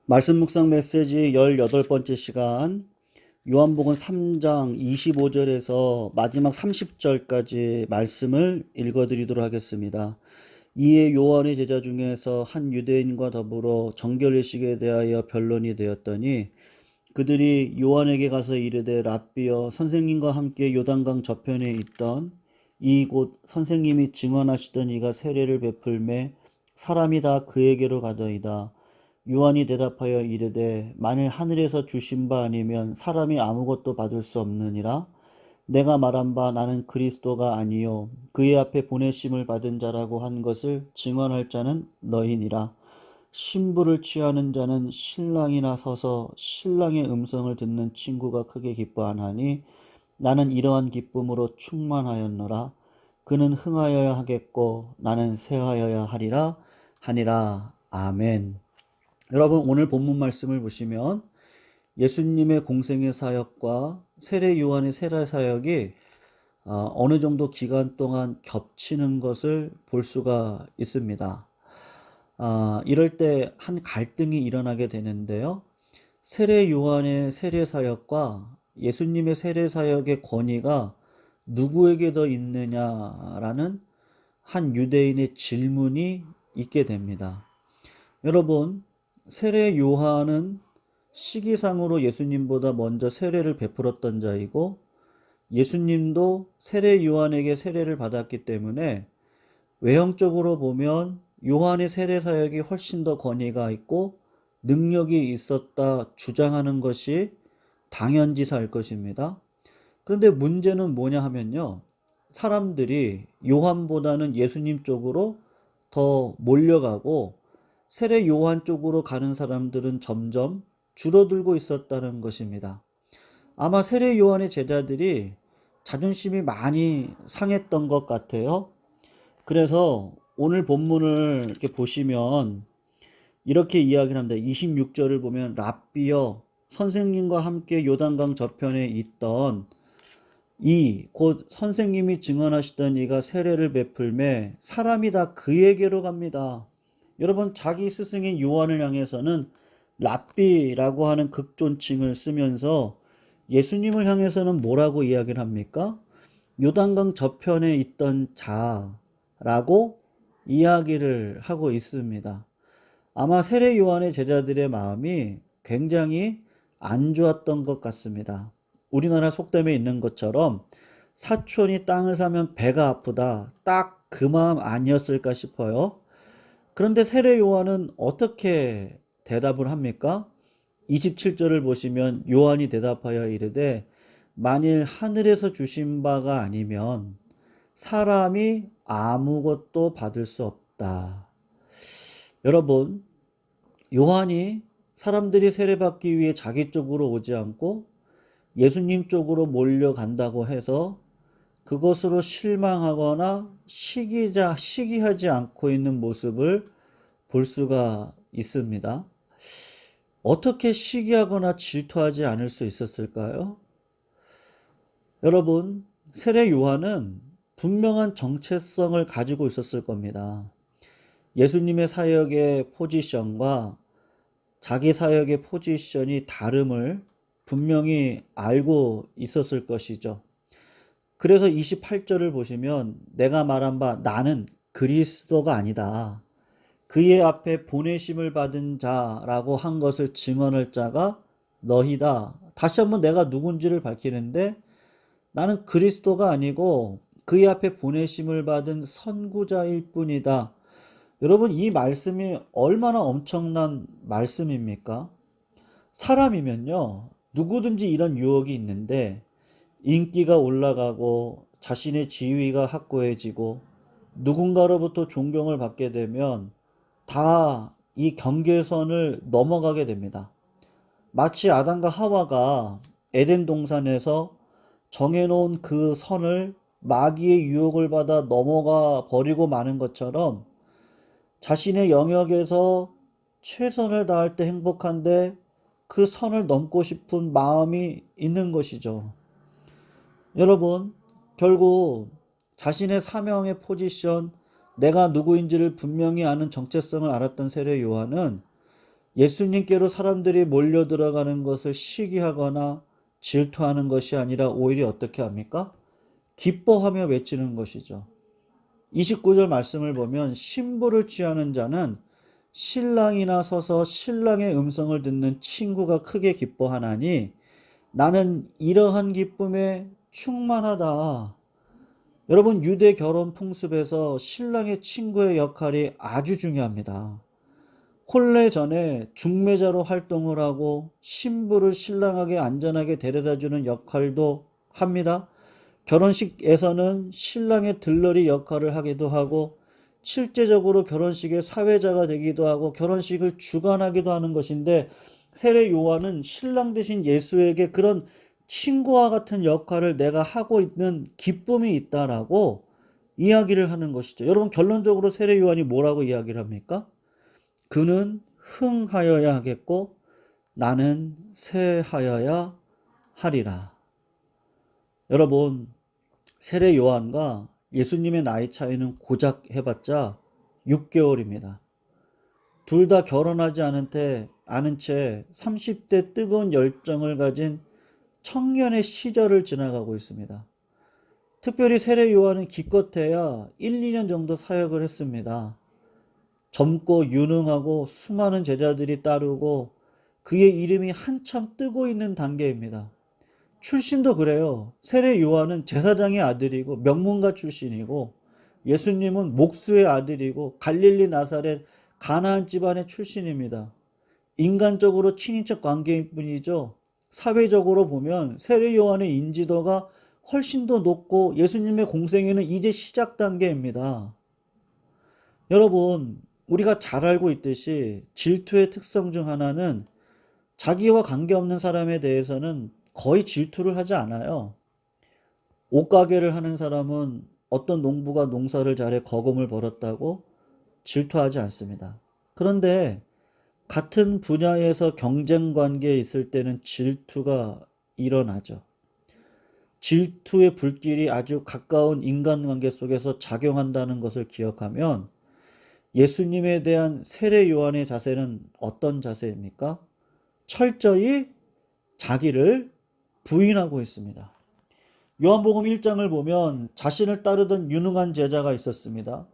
말씀 묵상 메시지 18번째 시간, 요한복음 3장 25절에서 마지막 30절까지 말씀을 읽어드리도록 하겠습니다. 이에 요한의 제자 중에서 한 유대인과 더불어 정결의식에 대하여 변론이 되었더니 그들이 요한에게 가서 이르되 랍비여, 선생님과 함께 요단강 저편에 있던 이 곧 선생님이 증언하시던 이가 세례를 베풀매 사람이 다 그에게로 가더이다. 요한이 대답하여 이르되 만일 하늘에서 주신 바 아니면 사람이 아무것도 받을 수 없느니라. 내가 말한 바 나는 그리스도가 아니요 그의 앞에 보내심을 받은 자라고 한 것을 증언할 자는 너희니라. 신부를 취하는 자는 신랑이나 서서 신랑의 음성을 듣는 친구가 크게 기뻐하나니 나는 이러한 기쁨으로 충만하였노라. 그는 흥하여야 하겠고 나는 쇠하여야 하리라 하니라. 아멘. 여러분, 오늘 본문 말씀을 보시면 예수님의 공생의 사역과 세례 요한의 세례 사역이 어느 정도 기간 동안 겹치는 것을 볼 수가 있습니다. 이럴 때 한 갈등이 일어나게 되는데요. 세례 요한의 세례 사역과 예수님의 세례 사역의 권위가 누구에게 더 있느냐라는 한 유대인의 질문이 있게 됩니다. 여러분, 세례 요한은 시기상으로 예수님보다 먼저 세례를 베풀었던 자이고 예수님도 세례 요한에게 세례를 받았기 때문에 외형적으로 보면 요한의 세례 사역이 훨씬 더 권위가 있고 능력이 있었다 주장하는 것이 당연지사일 것입니다. 그런데 문제는 뭐냐 하면요. 사람들이 요한보다는 예수님 쪽으로 더 몰려가고 세례 요한 쪽으로 가는 사람들은 점점 줄어들고 있었다는 것입니다. 아마 세례 요한의 제자들이 자존심이 많이 상했던 것 같아요. 그래서 오늘 본문을 이렇게 보시면 이렇게 이야기를 합니다. 26절을 보면 랍비여, 선생님과 함께 요단강 저편에 있던 이 곧 선생님이 증언하시던 이가 세례를 베풀매 사람이 다 그에게로 갑니다. 여러분, 자기 스승인 요한을 향해서는 랍비라고 하는 극존칭을 쓰면서 예수님을 향해서는 뭐라고 이야기를 합니까? 요단강 저편에 있던 자라고 이야기를 하고 있습니다. 아마 세례 요한의 제자들의 마음이 굉장히 안 좋았던 것 같습니다. 우리나라 속담에 있는 것처럼 사촌이 땅을 사면 배가 아프다. 딱 그 마음 아니었을까 싶어요. 그런데 세례 요한은 어떻게 대답을 합니까? 27절을 보시면 요한이 대답하여 이르되 만일 하늘에서 주신 바가 아니면 사람이 아무것도 받을 수 없다. 여러분, 요한이 사람들이 세례받기 위해 자기 쪽으로 오지 않고 예수님 쪽으로 몰려간다고 해서 그것으로 실망하거나 시기하지 않고 있는 모습을 볼 수가 있습니다. 어떻게 시기하거나 질투하지 않을 수 있었을까요? 여러분, 세례 요한은 분명한 정체성을 가지고 있었을 겁니다. 예수님의 사역의 포지션과 자기 사역의 포지션이 다름을 분명히 알고 있었을 것이죠. 그래서 28절을 보시면 내가 말한 바 나는 그리스도가 아니다. 그의 앞에 보내심을 받은 자라고 한 것을 증언할 자가 너희다. 다시 한번 내가 누군지를 밝히는데 나는 그리스도가 아니고 그의 앞에 보내심을 받은 선구자일 뿐이다. 여러분, 이 말씀이 얼마나 엄청난 말씀입니까? 사람이면요, 누구든지 이런 유혹이 있는데 인기가 올라가고 자신의 지위가 확고해지고 누군가로부터 존경을 받게 되면 다 이 경계선을 넘어가게 됩니다. 마치 아담과 하와가 에덴 동산에서 정해놓은 그 선을 마귀의 유혹을 받아 넘어가 버리고 마는 것처럼 자신의 영역에서 최선을 다할 때 행복한데 그 선을 넘고 싶은 마음이 있는 것이죠. 여러분, 결국 자신의 사명의 포지션, 내가 누구인지를 분명히 아는 정체성을 알았던 세례 요한은 예수님께로 사람들이 몰려 들어가는 것을 시기하거나 질투하는 것이 아니라 오히려 어떻게 합니까? 기뻐하며 외치는 것이죠. 29절 말씀을 보면 신부를 취하는 자는 신랑이나 서서 신랑의 음성을 듣는 친구가 크게 기뻐하나니 나는 이러한 기쁨에 충만하다. 여러분, 유대 결혼 풍습에서 신랑의 친구의 역할이 아주 중요합니다. 혼례 전에 중매자로 활동을 하고 신부를 신랑에게 안전하게 데려다주는 역할도 합니다. 결혼식에서는 신랑의 들러리 역할을 하기도 하고 실제적으로 결혼식의 사회자가 되기도 하고 결혼식을 주관하기도 하는 것인데, 세례 요한은 신랑 대신 예수에게 그런 친구와 같은 역할을 내가 하고 있는 기쁨이 있다라고 이야기를 하는 것이죠. 여러분, 결론적으로 세례 요한이 뭐라고 이야기를 합니까? 그는 흥하여야 하겠고 나는 쇠하여야 하리라. 여러분, 세례 요한과 예수님의 나이 차이는 고작 해봤자 6개월입니다. 둘 다 결혼하지 않은 채 30대 뜨거운 열정을 가진 청년의 시절을 지나가고 있습니다. 특별히 세례 요한은 기껏해야 1, 2년 정도 사역을 했습니다. 젊고 유능하고 수많은 제자들이 따르고 그의 이름이 한참 뜨고 있는 단계입니다. 출신도 그래요. 세례 요한은 제사장의 아들이고 명문가 출신이고, 예수님은 목수의 아들이고 갈릴리 나사렛 가나안 집안의 출신입니다. 인간적으로 친인척 관계일 뿐이죠. 사회적으로 보면 세례 요한의 인지도가 훨씬 더 높고 예수님의 공생애는 이제 시작 단계입니다. 여러분, 우리가 잘 알고 있듯이 질투의 특성 중 하나는 자기와 관계없는 사람에 대해서는 거의 질투를 하지 않아요. 옷가게를 하는 사람은 어떤 농부가 농사를 잘해 거금을 벌었다고 질투하지 않습니다. 그런데 같은 분야에서 경쟁 관계에 있을 때는 질투가 일어나죠. 질투의 불길이 아주 가까운 인간관계 속에서 작용한다는 것을 기억하면 예수님에 대한 세례 요한의 자세는 어떤 자세입니까? 철저히 자기를 부인하고 있습니다. 요한복음 1장을 보면 자신을 따르던 유능한 제자가 있었습니다.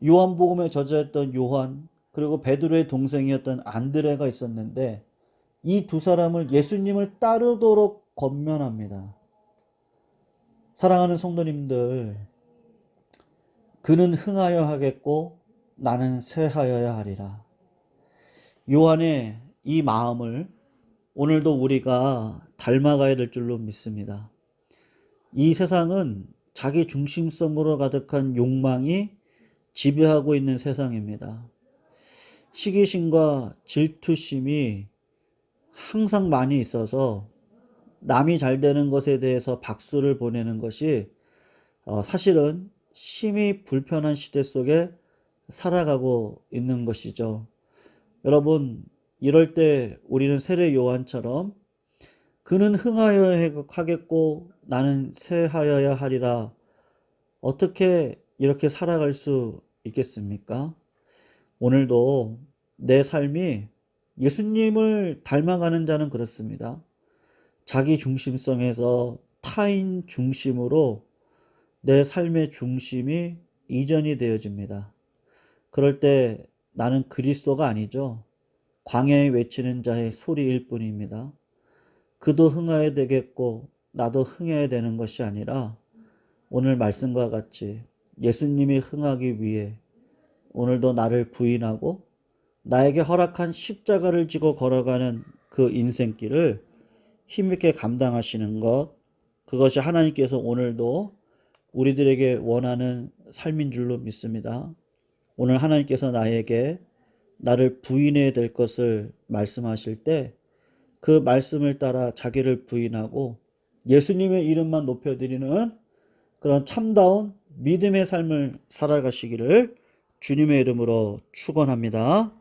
요한복음에 저자였던 요한, 그리고 베드로의 동생이었던 안드레가 있었는데 이 두 사람을 예수님을 따르도록 권면합니다. 사랑하는 성도님들, 그는 흥하여 하겠고 나는 쇠하여야 하리라. 요한의 이 마음을 오늘도 우리가 닮아가야 될 줄로 믿습니다. 이 세상은 자기 중심성으로 가득한 욕망이 지배하고 있는 세상입니다. 시기심과 질투심이 항상 많이 있어서 남이 잘 되는 것에 대해서 박수를 보내는 것이 사실은 심히 불편한 시대 속에 살아가고 있는 것이죠. 여러분, 이럴 때 우리는 세례 요한처럼 그는 흥하여야 하겠고 나는 쇠하여야 하리라, 어떻게 이렇게 살아갈 수 있겠습니까? 오늘도 내 삶이 예수님을 닮아가는 자는 그렇습니다. 자기 중심성에서 타인 중심으로 내 삶의 중심이 이전이 되어집니다. 그럴 때 나는 그리스도가 아니죠. 광야에 외치는 자의 소리일 뿐입니다. 그도 흥해야 되겠고 나도 흥해야 되는 것이 아니라 오늘 말씀과 같이 예수님이 흥하기 위해 오늘도 나를 부인하고 나에게 허락한 십자가를 지고 걸어가는 그 인생길을 힘있게 감당하시는 것, 그것이 하나님께서 오늘도 우리들에게 원하는 삶인 줄로 믿습니다. 오늘 하나님께서 나를 부인해야 될 것을 말씀하실 때 그 말씀을 따라 자기를 부인하고 예수님의 이름만 높여드리는 그런 참다운 믿음의 삶을 살아가시기를 주님의 이름으로 축원합니다.